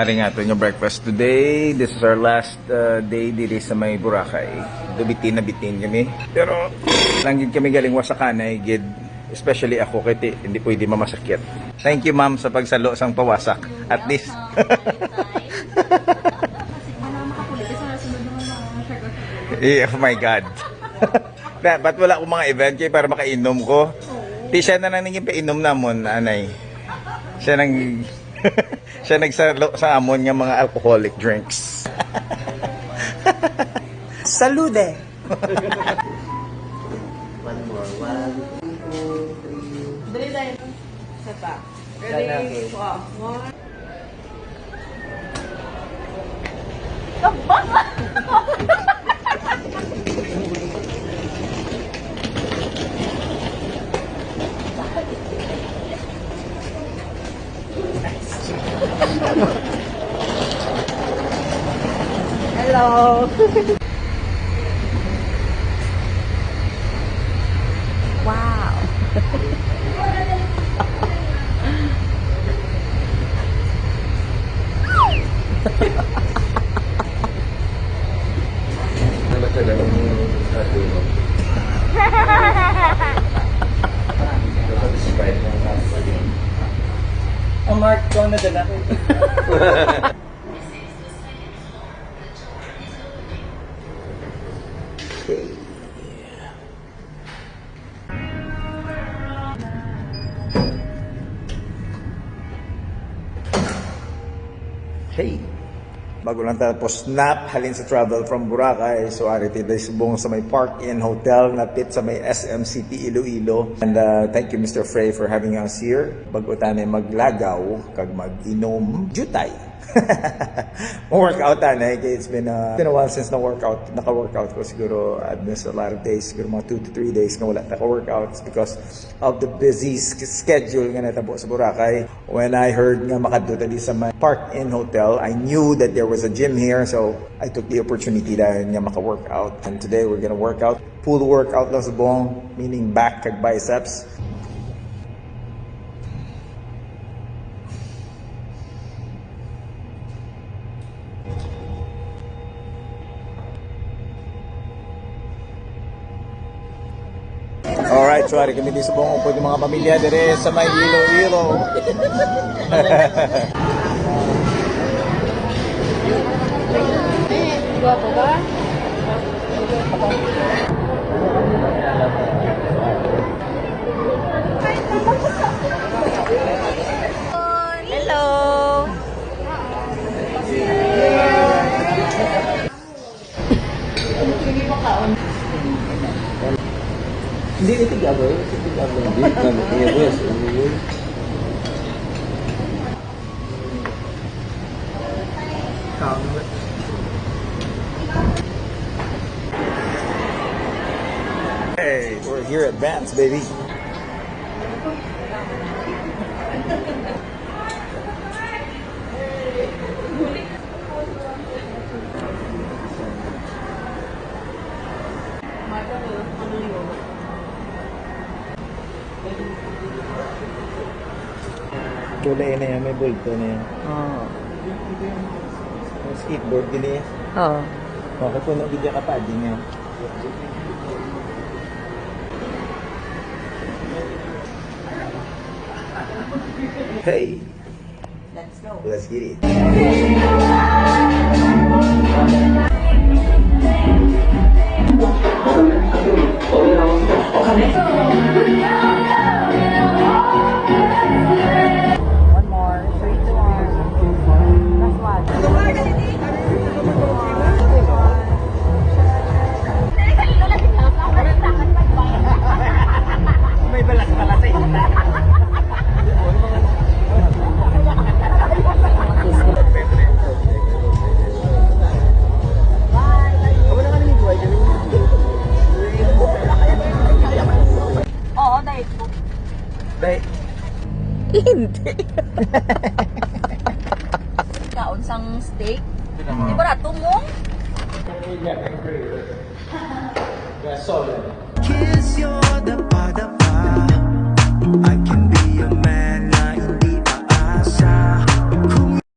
Hari nga ito yung breakfast today. This is our last day dito sa may Boracay. Bitin na bitin kami. Pero langgit kami galing wasakanay, gid. Especially ako kaya hindi pwede mamasakit. Thank you ma'am sa pagsalo sang pawasak. At least. Oh my God. Ba't wala akong mga event kayo para makainom ko? Di siya na nang naging painom namon, anay. Siya nang... siya nagsalo sa amon ng mga alcoholic drinks. Salude! One more. 1, 2, 3. Dali tayo. Isa pa. Ready? One. Hello! Wow! Ang Mark ko na dala ko. Hey! Bago lang tapos snap, halin sa travel from Boracay. So, ariti dahil subong sa may Park-In Hotel na pit sa may SM City, Iloilo. And thank you, Mr. Frey, for having us here. Bago tayo maglagaw, kag mag-inom, jutay. Workout tanay. It's been a while since naka-workout ko. Siguro, I've missed a lot of days. Siguro mga 2 to 3 days na wala naka-workout because of the busy schedule nga natabo sa Boracay. When I heard nga makadto di sa my Park-In Hotel, I knew that there was a gym here. So, I took the opportunity dahil nga maka-workout. And today, we're gonna work out. Full workout lang sa buong, meaning back kag biceps. Alright, so ari kami di sa buong upo ng mga pamilya dire sa may Iloilo. Guwapo ba? Hello! Hindi ito gagawin. Ito gagawin. Hindi gagawin. Hey, we're here at Vance, baby. Kulay na yan, may bulto na yan. Oo. May skateboard din yan. Oo. Bakit po nabigyan ka pa din yan? Hey! Let's go. Let's get it. One more. 3, 2, 1. Last one. May balas-balas eh. Oo, diet mo. Dahil, Hindi. Kaon sang steak. Di ba rato mo? solid. Kiss you're the part of I can be a man.